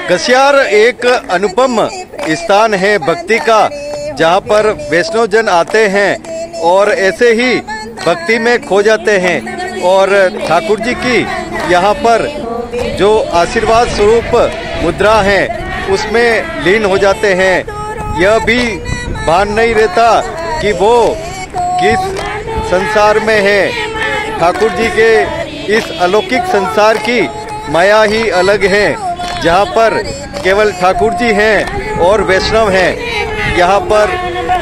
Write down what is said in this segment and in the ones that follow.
घसियार एक अनुपम स्थान है भक्ति का, जहाँ पर वैष्णव जन आते हैं और ऐसे ही भक्ति में खो जाते हैं और ठाकुर जी की यहाँ पर जो आशीर्वाद स्वरूप मुद्रा है उसमें लीन हो जाते हैं। यह भी भान नहीं रहता कि वो किस संसार में है। ठाकुर जी के इस अलौकिक संसार की माया ही अलग है, जहाँ पर केवल ठाकुर जी हैं और वैष्णव हैं। यहाँ पर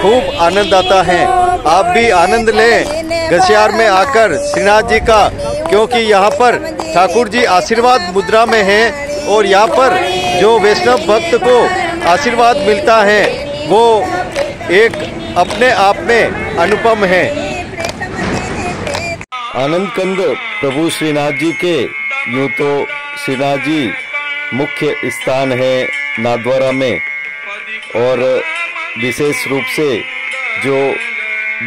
खूब आनंद आता है। आप भी आनंद लें घसियार में आकर श्रीनाथ जी का, क्योंकि यहाँ पर ठाकुर जी आशीर्वाद मुद्रा में हैं और यहाँ पर जो वैष्णव भक्त को आशीर्वाद मिलता है वो एक अपने आप में अनुपम है। आनंद कंद प्रभु श्रीनाथ जी के यूँ तो श्रीनाथ जी मुख्य स्थान है नाथद्वारा में, और विशेष रूप से जो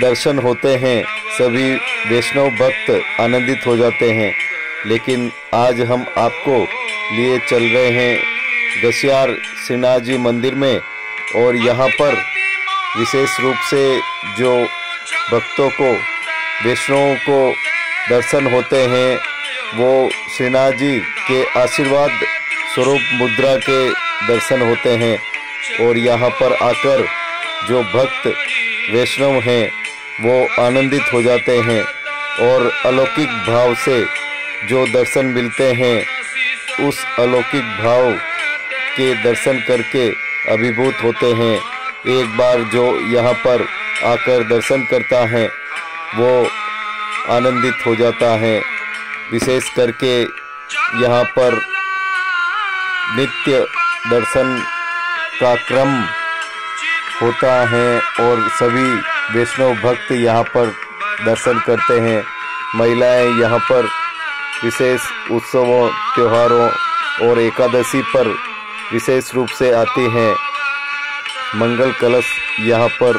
दर्शन होते हैं सभी वैष्णव भक्त आनंदित हो जाते हैं। लेकिन आज हम आपको लिए चल रहे हैं घसियार श्रीनाथ जी मंदिर में, और यहाँ पर विशेष रूप से जो भक्तों को वैष्णवों को दर्शन होते हैं वो श्रीनाथ जी के आशीर्वाद स्वरूप मुद्रा के दर्शन होते हैं। और यहाँ पर आकर जो भक्त वैष्णव हैं वो आनंदित हो जाते हैं और अलौकिक भाव से जो दर्शन मिलते हैं उस अलौकिक भाव के दर्शन करके अभिभूत होते हैं। एक बार जो यहाँ पर आकर दर्शन करता है वो आनंदित हो जाता है। विशेष करके यहाँ पर नित्य दर्शन का क्रम होता है और सभी वैष्णव भक्त यहाँ पर दर्शन करते हैं। महिलाएं यहाँ पर विशेष उत्सवों त्योहारों और एकादशी पर विशेष रूप से आती हैं। मंगल कलश यहाँ पर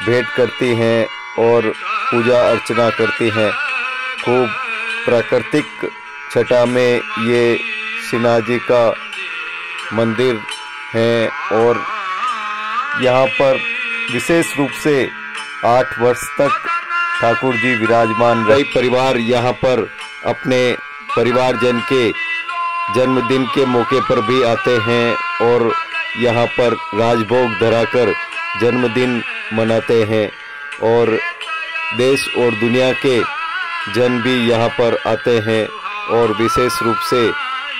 भेंट करती हैं और पूजा अर्चना करती हैं। खूब प्राकृतिक छटा में ये श्रीनाथ जी का मंदिर है और यहाँ पर विशेष रूप से 8 वर्ष तक ठाकुर जी विराजमान रहे। परिवार यहाँ पर अपने परिवारजन के जन्मदिन के मौके पर भी आते हैं और यहाँ पर राजभोग धराकर जन्मदिन मनाते हैं, और देश और दुनिया के जन भी यहाँ पर आते हैं और विशेष रूप से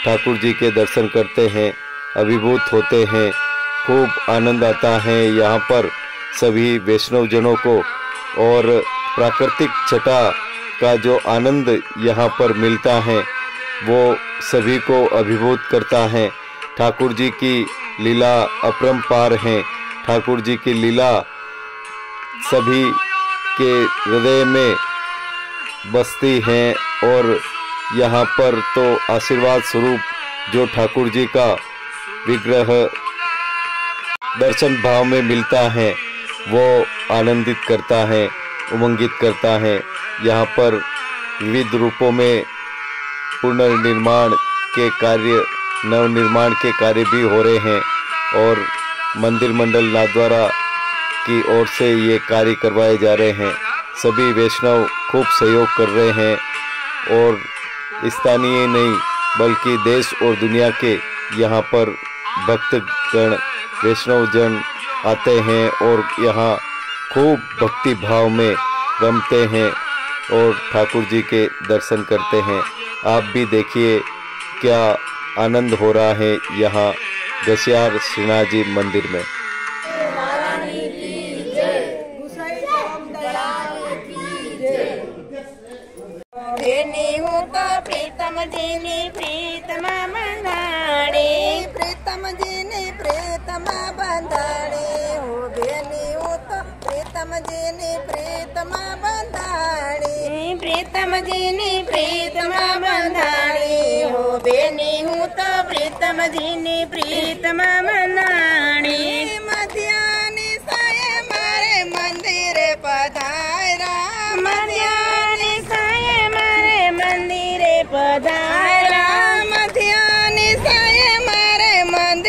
ठाकुर जी के दर्शन करते हैं, अभिभूत होते हैं। खूब आनंद आता है यहाँ पर सभी वैष्णव जनों को, और प्राकृतिक छटा का जो आनंद यहाँ पर मिलता है वो सभी को अभिभूत करता है। ठाकुर जी की लीला अपरंपार है। ठाकुर जी की लीला सभी के हृदय में बसती है और यहाँ पर तो आशीर्वाद स्वरूप जो ठाकुर जी का विग्रह दर्शन भाव में मिलता है वो आनंदित करता है, उमंगित करता है। यहाँ पर विविध रूपों में पुनर्निर्माण के कार्य, नवनिर्माण के कार्य भी हो रहे हैं और मंदिर मंडल नाथद्वारा की ओर से ये कार्य करवाए जा रहे हैं। सभी वैष्णव खूब सहयोग कर रहे हैं और स्थानीय नहीं बल्कि देश और दुनिया के यहाँ पर भक्तगण वैष्णव जन आते हैं और यहाँ खूब भक्ति भाव में रमते हैं और ठाकुर जी के दर्शन करते हैं। आप भी देखिए क्या आनंद हो रहा है यहाँ घसियार श्रीनाथ जी मंदिर में। प्रीतम जी ने प्रीतम बंधाड़े, प्रीतम जी ने प्रीतम बंधाड़े हो बेनी हो तो प्रीतम जी ने प्रीतम बंधाड़े, प्रीतम जी ने प्रीतम बंधाड़े हो बेनी हो तो प्रीतम जी ने प्रीतम बंधाड़े। मध्याह्न साय मारे मंदिर पधारा, मध्याह्न साय मारे मंदिर पधारा, मध्याह्न साय मारे मंदिर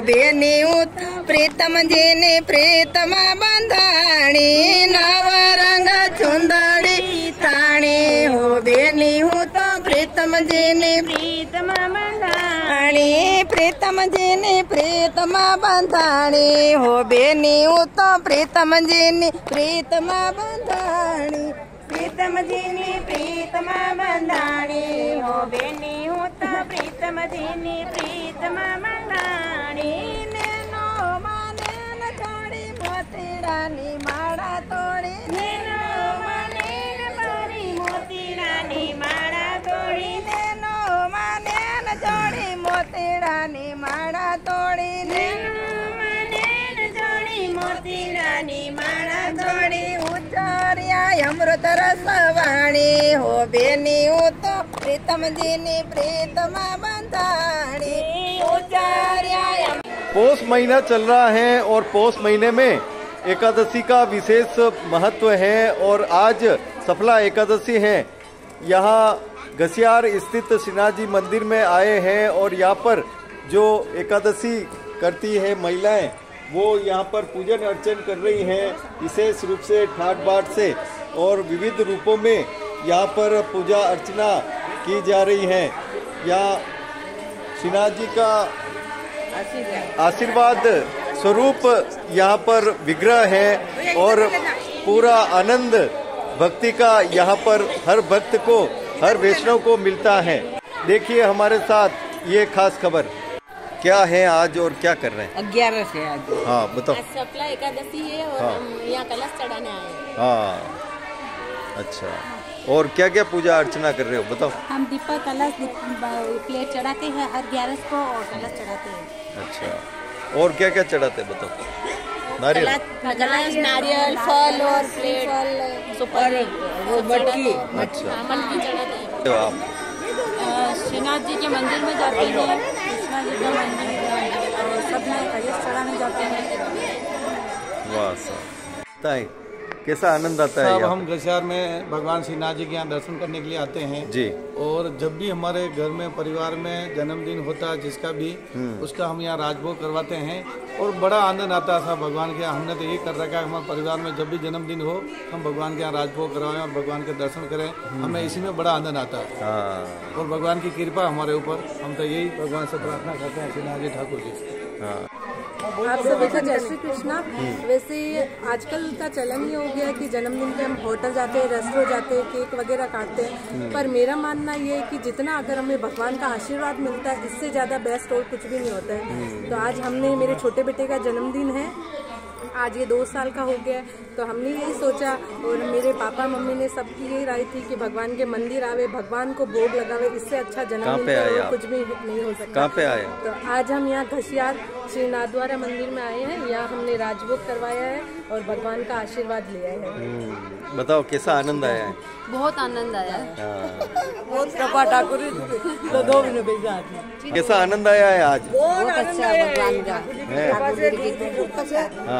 બેની હું તો પ્રીતમજીની પ્રીતમ બંધાણી નવ રંગ ચુંદડી તાણી હો બેની હું તો પ્રીતમજીની પ્રીતમ બંધાણી પ્રીતમજીની પ્રીતમ બંધાણી હો બેની હું તો પ્રીતમજીની પ્રીતમ બંધાણી પ્રીતમજીની પ્રીતમ બંધાણી હો બેની હું તો પ્રીતમજીની પ્રીતમ બંધાણી નેનો માને ન છોડી મોતીડાની માળા તોડી નેનો માને ન છોડી મોતીડાની માળા તોડી નેનો માને ન છોડી મોતીડાની માળા તોડી નેનો માને ન છોડી મોતીડાની માળા તોડી ઉચ્ચાર્યા અમૃત રસવાણી હો બેની હું તો प्रीतमजीनी प्रीतम बंधाणी उच्चार्या। पौष महीना चल रहा है और पौष महीने में एकादशी का विशेष महत्व है और आज सफला एकादशी है। यहाँ घसियार स्थित श्रीनाथ जी मंदिर में आए हैं और यहाँ पर जो एकादशी करती है महिलाएं वो यहाँ पर पूजन अर्चन कर रही हैं विशेष रूप से ठाट बाट से और विविध रूपों में यहाँ पर पूजा अर्चना की जा रही है। यहाँ श्रीनाथ जी का आशीर्वाद स्वरूप यहाँ पर विग्रह है और पूरा आनंद भक्ति का यहाँ पर हर भक्त को हर वैष्णव को मिलता है। देखिए हमारे साथ ये खास खबर क्या है आज और क्या कर रहे हैं। 11 से आज। हाँ बताओ। आज सफला एकादशी है और हाँ। हम यहाँ कलश चढ़ाने आए हैं। हाँ अच्छा, और क्या क्या पूजा अर्चना कर रहे हो बताओ। हम दीपक कलश प्लेट चढ़ाते हैं हर 11 को और कलश चढ़ाते हैं। अच्छा, और क्या क्या चढ़ाते हैं बताओ। नारियल, कलश, नारियल, फल और प्लेट सुपर वो मटकी। अच्छा मटकी चढ़ाते हैं। तो आप श्रीनाथ जी के मंदिर में जाते हैं, कृष्णा जी का मंदिर और सब में कलश चढ़ाने जाते हैं। वाह साहब, कैसा आनंद आता है। साहब हम घसियार में भगवान श्रीनाथ जी के यहाँ दर्शन करने के लिए आते हैं जी। और जब भी हमारे घर में परिवार में जन्मदिन होता है जिसका भी उसका हम यहाँ राजभोग करवाते हैं और बड़ा आनंद आता है साहब भगवान के। हमने तो ये कर रखा है हमारे परिवार में जब भी जन्मदिन हो हम भगवान के यहाँ राजभोग करवाएं और भगवान के दर्शन करें, हमें इसी में बड़ा आनंद आता है। और भगवान की कृपा हमारे ऊपर, हम तो यही भगवान से प्रार्थना करते हैं श्रीनाथ जी ठाकुर जी। आप सभी का जय श्री कृष्णा। वैसे आजकल का चलन ये हो गया है कि जन्मदिन पे हम होटल जाते हैं, रेस्टोरेंट जाते हैं, केक वगैरह काटते हैं, पर मेरा मानना ये है कि जितना अगर हमें भगवान का आशीर्वाद मिलता है इससे ज्यादा बेस्ट और कुछ भी नहीं होता है। तो आज हमने मेरे छोटे बेटे का जन्मदिन है, आज ये 2 साल का हो गया है, तो हमने यही सोचा और मेरे पापा मम्मी ने सबकी यही राय थी कि भगवान के मंदिर आवे, भगवान को भोग लगावे, इससे अच्छा जन्मदिन कुछ भी नहीं हो सकता। कहाँ पे आए? तो आज हम यहाँ घसियार श्री नाथद्वारा मंदिर में आए हैं, यहाँ हमने राजभोग करवाया है और भगवान का आशीर्वाद लिया है। बताओ कैसा आनंद आया है। बहुत आनंद आया है। बहुत कृपा ठाकुर तो 2 महीने कैसा आनंद आया है आज। बहुत अच्छा भगवान का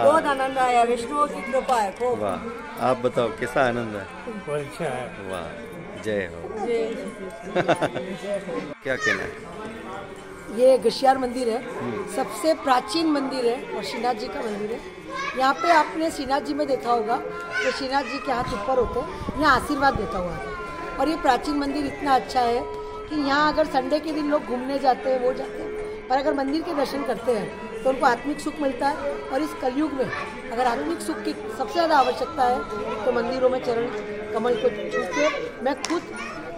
बहुत आनंद आया, विष्णु की कृपा है खूब। वाह, आप बताओ कैसा आनंद है। अच्छा है। वाह, जय हो। क्या कहना है। ये घसियार मंदिर है, सबसे प्राचीन मंदिर है और श्रीनाथ जी का मंदिर है। यहाँ पे आपने श्रीनाथ जी में देखा होगा कि श्रीनाथ जी के हाथ ऊपर होते हैं, यहाँ आशीर्वाद देता हुआ है। और ये प्राचीन मंदिर इतना अच्छा है कि यहाँ अगर संडे के दिन लोग घूमने जाते हैं वो जाते हैं, पर अगर मंदिर के दर्शन करते हैं तो उनको आत्मिक सुख मिलता है। और इस कलयुग में अगर आत्मिक सुख की सबसे ज़्यादा आवश्यकता है तो मंदिरों में चरण कमल को छू के मैं खुद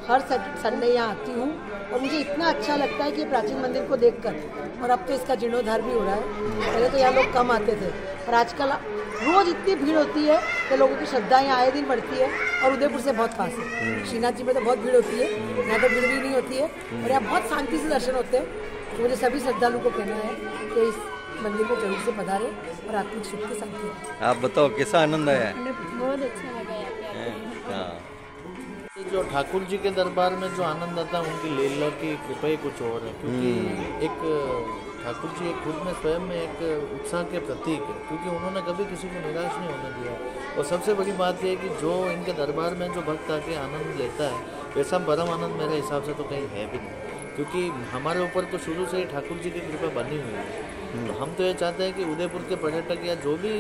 हर संडे यहाँ आती हूँ और मुझे इतना अच्छा लगता है कि प्राचीन मंदिर को देखकर। और अब तो इसका जीर्णोद्धार भी हो रहा है, पहले तो यहाँ लोग कम आते थे और आजकल रोज इतनी भीड़ होती है कि लोगों की श्रद्धा यहाँ आए दिन बढ़ती है। और उदयपुर से बहुत पास है, श्रीनाथ जी में तो बहुत भीड़ होती है, यहाँ तो भीड़ भी नहीं होती है और यहाँ बहुत शांति से दर्शन होते हैं। तो मुझे सभी श्रद्धालुओं को कहना है कि इस मंदिर को जरूर से पधारे और आत्मिक सुख की शांति। आप बताओ कैसा आनंद आया है। बहुत अच्छा लगा यहाँ पे। जो ठाकुर जी के दरबार में जो आनंद आता है उनकी लीला की कृपा ही कुछ और है, क्योंकि एक ठाकुर जी खुद में स्वयं में एक उत्साह के प्रतीक है, क्योंकि उन्होंने कभी किसी को निराश नहीं होने दिया। और सबसे बड़ी बात यह है कि जो इनके दरबार में जो भक्त आके आनंद लेता है वैसा परम आनंद मेरे हिसाब से तो कहीं है भी नहीं। क्योंकि हमारे ऊपर तो शुरू से ही ठाकुर जी की कृपा बनी हुई है। तो हम तो ये चाहते हैं कि उदयपुर के पर्यटक या जो भी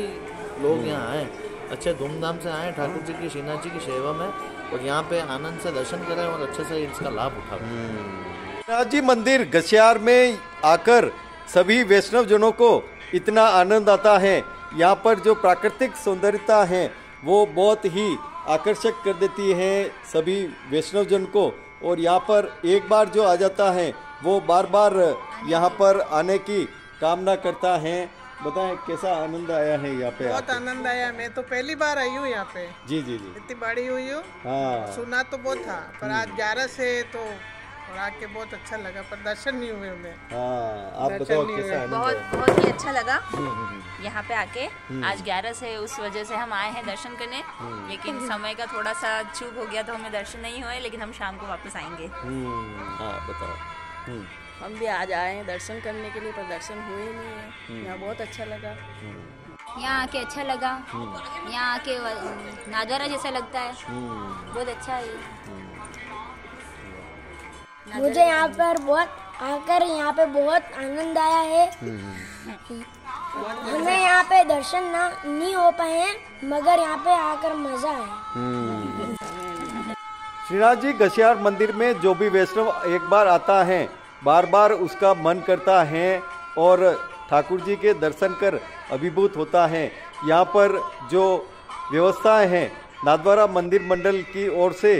लोग यहाँ आएँ अच्छे धूमधाम से आएँ ठाकुर जी की, श्रीनाथ जी की सेवा में, और यहाँ पे आनंद से दर्शन करें और अच्छे से इसका लाभ उठाएं। श्रीनाथ जी मंदिर गसियार में आकर सभी वैष्णव जनों को इतना आनंद आता है। यहाँ पर जो प्राकृतिक सौंदर्यता है वो बहुत ही आकर्षक कर देती है सभी वैष्णव जन को, और यहाँ पर एक बार जो आ जाता है वो बार बार यहाँ पर आने की कामना करता है। बताएं कैसा आनंद आया है यहाँ पे? बहुत आनंद आया। मैं तो पहली बार आई हूँ यहाँ पे। जी जी जी। इतनी बड़ी हुई हूँ। हाँ, सुना तो बहुत था, पर आज 11 से तो और आके बहुत अच्छा लगा, पर दर्शन नहीं हुए हमें। हाँ, आप बताओ कैसा आनंद बहुत है? बहुत ही अच्छा लगा यहाँ पे आके। आज 11 से उस वजह से हम आए हैं दर्शन करने, लेकिन समय का थोड़ा सा चूक हो गया तो हमें दर्शन नहीं हुए, लेकिन हम शाम को वापस आएंगे। हाँ बताओ। हम भी आज आए हैं दर्शन करने के लिए, पर दर्शन हुए ही नहीं है। यहाँ बहुत अच्छा लगा। यहाँ आके अच्छा लगा। यहाँ आके नादवारा जैसा लगता है, बहुत अच्छा है। मुझे यहाँ पर यहाँ पे बहुत आनंद आया है। हमें यहाँ पे दर्शन नहीं हो पाए हैं, मगर यहाँ पे आकर मजा आया। श्रीनाथ जी गसियार मंदिर में जो भी वैष्णव एक बार आता है बार बार उसका मन करता है और ठाकुर जी के दर्शन कर अभिभूत होता है। यहाँ पर जो व्यवस्थाएं हैं नाथद्वारा मंदिर मंडल की ओर से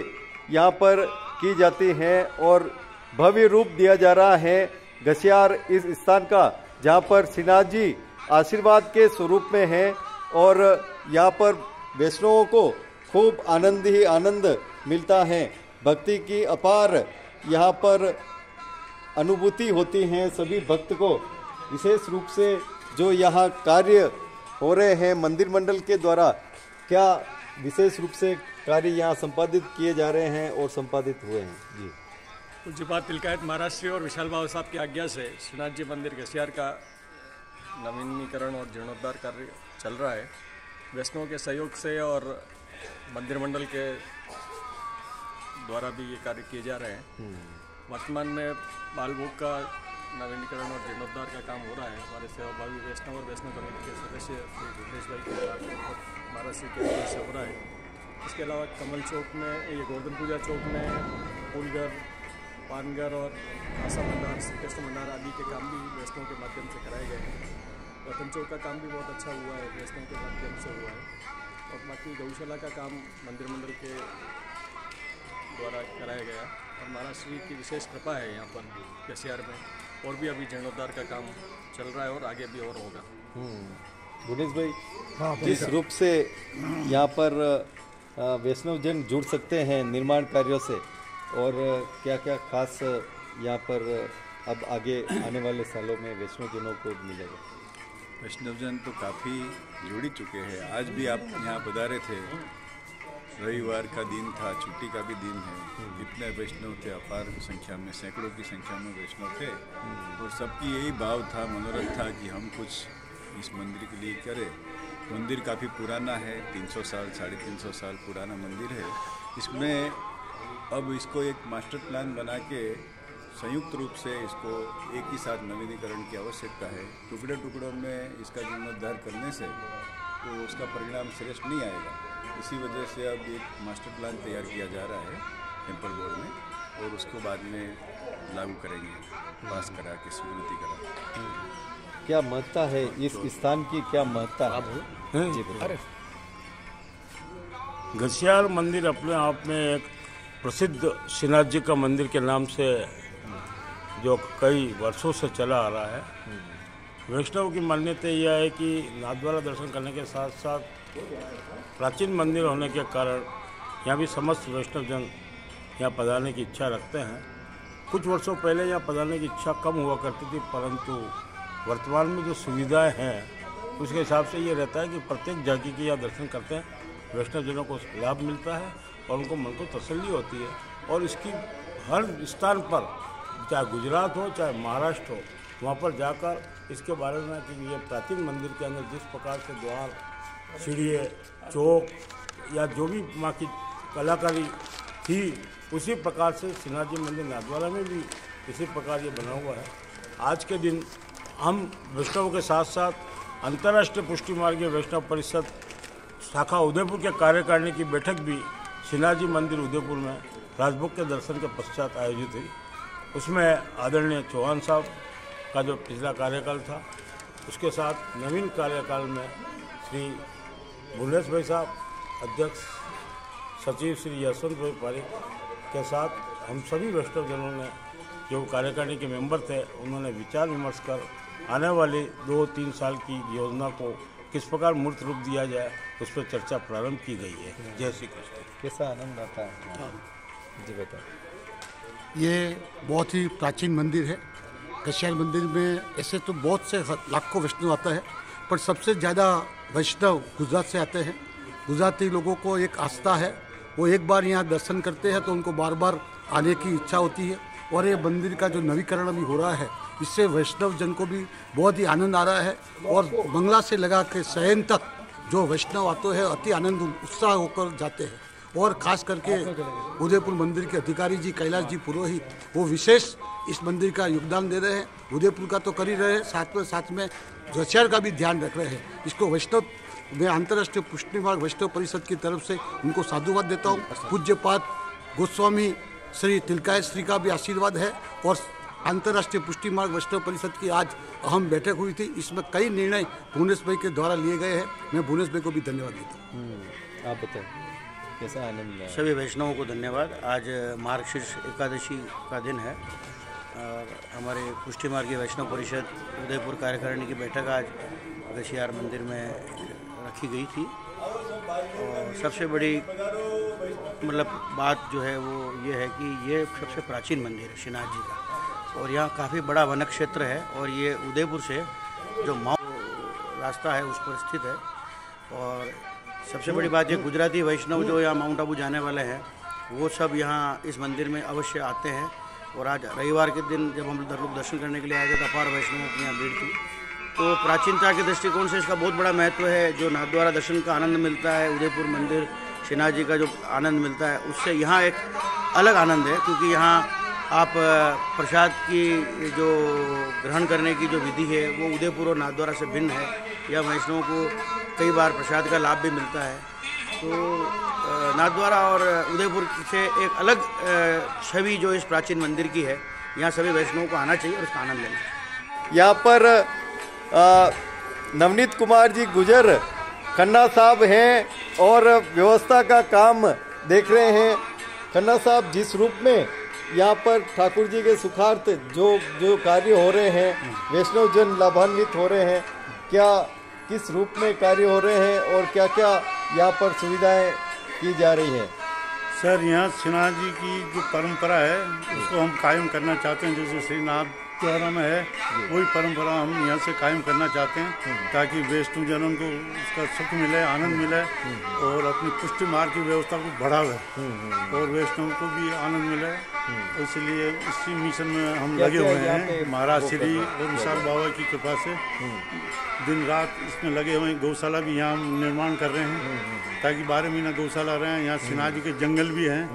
यहाँ पर की जाती हैं और भव्य रूप दिया जा रहा है गसियार इस स्थान का, जहाँ पर श्रीनाथ जी आशीर्वाद के स्वरूप में हैं और यहाँ पर वैष्णवों को खूब आनंद ही आनंद मिलता है। भक्ति की अपार यहाँ पर अनुभूति होती हैं सभी भक्त को। विशेष रूप से जो यहाँ कार्य हो रहे हैं मंदिर मंडल के द्वारा, क्या विशेष रूप से कार्य यहाँ संपादित किए जा रहे हैं और संपादित हुए हैं? जी, पूज्यपाद तिलकायत महाराज श्री और विशाल बाबा साहब की आज्ञा से श्रीनाथ जी मंदिर गसियार का नवीनीकरण और जीर्णोद्धार कार्य चल रहा है। वैष्णव के सहयोग से और मंदिर मंडल के द्वारा भी ये कार्य किए जा रहे हैं। वर्तमान में बालभोग का नवीनीकरण और जीर्णोद्धार का काम हो रहा है। हमारे सेवाभावी वैष्णव और वैष्णव कमेटी के सदस्य श्री भूपेश भाई के महाराज श्री के से हो रहा है। इसके अलावा कमल चौक में, ये गोवर्धन पूजा चौक में फूलघर, पानघर और आशा भंडार, श्री कृष्ण भंडार आदि के काम भी वैष्णव के माध्यम से कराए गए हैं। रतन चौक का काम भी बहुत अच्छा हुआ है, वैष्णव के माध्यम से हुआ है। और बाकी गौशाला का काम मंदिर मंडल के द्वारा कराया गया और महाराज श्री की विशेष कृपा है यहाँ पर गसियार में। और भी अभी जीर्णोद्धार का काम चल रहा है और आगे भी और होगा। गुणेश भाई, जिस रूप से यहाँ पर वैष्णव जन जुड़ सकते हैं निर्माण कार्यों से, और क्या क्या खास यहाँ पर अब आगे आने वाले सालों में वैष्णव जनों को मिलेगा? वैष्णव जन तो काफ़ी जुड़ ही चुके हैं। आज भी आप यहाँ पधारे थे, रविवार का दिन था, छुट्टी का भी दिन है। इतने वैष्णव थे, अपार संख्या में, सैकड़ों की संख्या में वैष्णव थे और सबकी यही भाव था, मनोरथ था कि हम कुछ इस मंदिर के लिए करें। मंदिर काफ़ी पुराना है, 300 साल 350 साल पुराना मंदिर है। इसमें अब इसको एक मास्टर प्लान बना के संयुक्त रूप से इसको एक ही साथ नवीनीकरण की आवश्यकता है। टुकड़े टुकड़ों में इसका जीर्णोद्धार करने से तो उसका परिणाम श्रेष्ठ नहीं आएगा। इसी वजह से अब एक मास्टर प्लान तैयार किया जा रहा है टेम्पल बोर्ड में, और उसको बाद में लागू करेंगे, पास करा के स्वीकृति करा। क्या महत्ता है इस स्थान की, क्या महत्ता है? जी बताइए। गसियार मंदिर अपने आप में एक प्रसिद्ध श्रीनाथ जी का मंदिर के नाम से जो कई वर्षों से चला आ रहा है। वैष्णव की मान्यता यह है कि नाथद्वारा दर्शन करने के साथ साथ प्राचीन मंदिर होने के कारण यहाँ भी समस्त वैष्णव जन यहाँ पधारने की इच्छा रखते हैं। कुछ वर्षों पहले यहाँ पधारने की इच्छा कम हुआ करती थी, परंतु वर्तमान में जो सुविधाएं हैं उसके हिसाब से ये रहता है कि प्रत्येक जाति के यहाँ दर्शन करते हैं, वैष्णव जनों को लाभ मिलता है और उनको मन को तसल्ली होती है। और इसकी हर स्थान पर, चाहे गुजरात हो चाहे महाराष्ट्र हो, वहाँ पर जाकर इसके बारे में कि ये प्राचीन मंदिर के अंदर जिस प्रकार से द्वार, सीढ़ियाँ, चौक या जो भी वहाँ की कलाकारी थी, उसी प्रकार से श्रीनाथ जी मंदिर नाथद्वारा में भी इसी प्रकार ये बना हुआ है। आज के दिन हम वैष्णव के साथ साथ अंतर्राष्ट्रीय पुष्टि मार्गीय वैष्णव परिषद शाखा उदयपुर के कार्यकारिणी की बैठक भी श्रीनाथ जी मंदिर उदयपुर में राजभोग के दर्शन के पश्चात आयोजित हुई। उसमें आदरणीय चौहान साहब का जो पिछला कार्यकाल था, उसके साथ नवीन कार्यकाल में श्री भुवनेश भाई साहब, अध्यक्ष सचिव श्री यशवंत भाई पारिक के साथ हम सभी वैष्णव जनों ने, जो कार्यकारिणी के मेंबर थे, उन्होंने विचार विमर्श कर आने वाली 2-3 साल की योजना को किस प्रकार मूर्त रूप दिया जाए, उस पर चर्चा प्रारंभ की गई है। जय श्री कृष्ण। कैसा आनंद आता है जी, बताओ। ये बहुत ही प्राचीन मंदिर है। कश्यार मंदिर में ऐसे तो बहुत से लाखों वैष्णव आता है, पर सबसे ज़्यादा वैष्णव गुजरात से आते हैं। गुजराती लोगों को एक आस्था है, वो एक बार यहाँ दर्शन करते हैं तो उनको बार बार आने की इच्छा होती है। और ये मंदिर का जो नवीकरण अभी हो रहा है, इससे वैष्णव जन को भी बहुत ही आनंद आ रहा है। और बंगला से लगा के शयन तक जो वैष्णव आते हैं अति आनंद उत्साह होकर जाते हैं। और खास करके उदयपुर मंदिर के अधिकारी जी कैलाश जी पुरोहित, वो विशेष इस मंदिर का योगदान दे रहे हैं। उदयपुर का तो कर ही रहे हैं, साथ में कश्यार का भी ध्यान रख रहे हैं। इसको वैष्णव मैं अंतर्राष्ट्रीय पुष्टि मार्ग वैष्णव परिषद की तरफ से उनको साधुवाद देता हूँ। पूज्यपाद गोस्वामी श्री तिलकायत श्री का भी आशीर्वाद है। और अंतर्राष्ट्रीय पुष्टि मार्ग वैष्णव परिषद की आज अहम बैठक हुई थी, इसमें कई निर्णय भुवनेश भाई के द्वारा लिए गए हैं। मैं भुवनेश भाई को भी धन्यवाद देता हूँ। आप बताएं कैसा आनंद है? सभी वैष्णवों को धन्यवाद। आज मार्गशीर्ष एकादशी का दिन है और हमारे पुष्टि मार्गीय वैष्णव परिषद उदयपुर कार्यकारिणी की बैठक आज कश्यार मंदिर में रखी गई थी। और सबसे बड़ी बात जो है वो ये है कि ये सबसे प्राचीन मंदिर है श्रीनाथ जी का, और यहाँ काफ़ी बड़ा वन क्षेत्र है। और ये उदयपुर से जो माउंट रास्ता है उस पर स्थित है। और सबसे बड़ी बात ये गुजराती वैष्णव जो यहाँ माउंट आबू जाने वाले हैं, वो सब यहाँ इस मंदिर में अवश्य आते हैं। और आज रविवार के दिन जब हम लोग दर्शन करने के लिए आए थे तो अपार वैष्णवों की यहाँ भीड़ थी। तो प्राचीनता के दृष्टिकोण से इसका बहुत बड़ा महत्व है। जो नाथद्वारा दर्शन का आनंद मिलता है, उदयपुर मंदिर श्रीनाथ जी का जो आनंद मिलता है, उससे यहाँ एक अलग आनंद है। क्योंकि यहाँ आप प्रसाद की जो ग्रहण करने की जो विधि है वो उदयपुर और नाथद्वारा से भिन्न है। या वैष्णवों को कई बार प्रसाद का लाभ भी मिलता है। तो नाथद्वारा और उदयपुर से एक अलग छवि जो इस प्राचीन मंदिर की है, यहाँ सभी वैष्णवों को आना चाहिए और उसका आनंद लेना चाहिए। यहाँ पर नवनीत कुमार जी गुजर खन्ना साहब हैं और व्यवस्था का काम देख रहे हैं। खन्ना साहब, जिस रूप में यहाँ पर ठाकुर जी के सुखार्थ जो कार्य हो रहे हैं, वैष्णव जन लाभान्वित हो रहे हैं, क्या किस रूप में कार्य हो रहे हैं और क्या क्या यहाँ पर सुविधाएं की जा रही हैं? सर, यहाँ श्रीनाथ जी की जो परंपरा है उसको हम कायम करना चाहते हैं। जैसे श्रीनाथ द्वारा में है, वही परंपरा हम यहाँ से कायम करना चाहते हैं, ताकि वैष्णव जनों को उसका सुख मिले, आनंद मिले और अपनी पुष्टि मार्ग की व्यवस्था को बढ़ावे और वैष्णव को भी आनंद मिले। इसलिए इसी मिशन में हम लगे हुए हैं। महाराज श्री और विशाल बाबा की कृपा से दिन रात इसमें लगे हुए हैं। गौशाला भी यहाँ निर्माण कर रहे हैं ताकि 12 महीना गौशाला रहे। यहाँ श्रीनाथ जी के जंगल भी हैं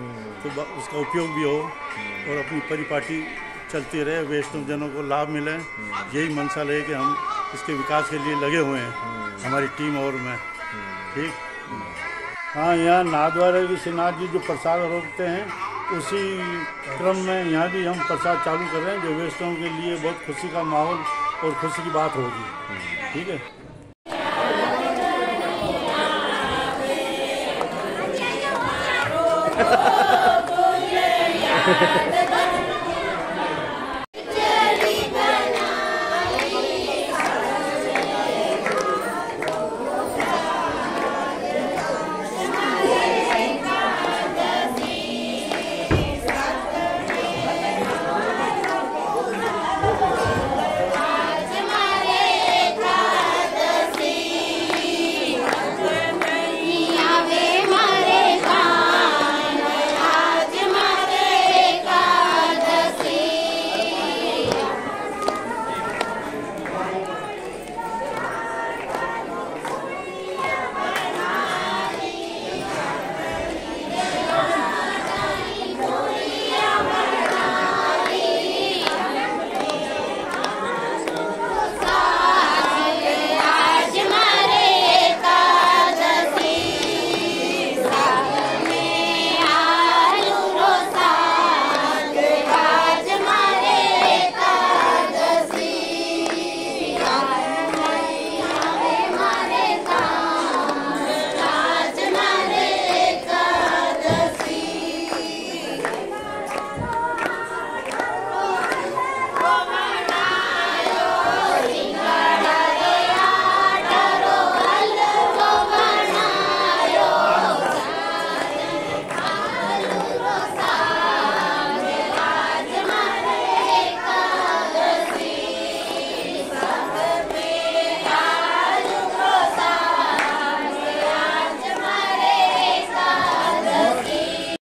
तो उसका उपयोग भी हो और अपनी परिपाटी चलती रहे, वैष्णव जनों को लाभ मिले। यही मंशा ले कि हम इसके विकास के लिए लगे हुए हैं, हमारी टीम और मैं। ठीक। हाँ, यहाँ नाथद्वारा की श्रीनाथ जी जो प्रसाद रोकते हैं, उसी क्रम में यहाँ भी हम प्रसाद चालू कर रहे हैं, जो वैष्णव के लिए बहुत खुशी का माहौल और खुशी की बात होगी। ठीक है।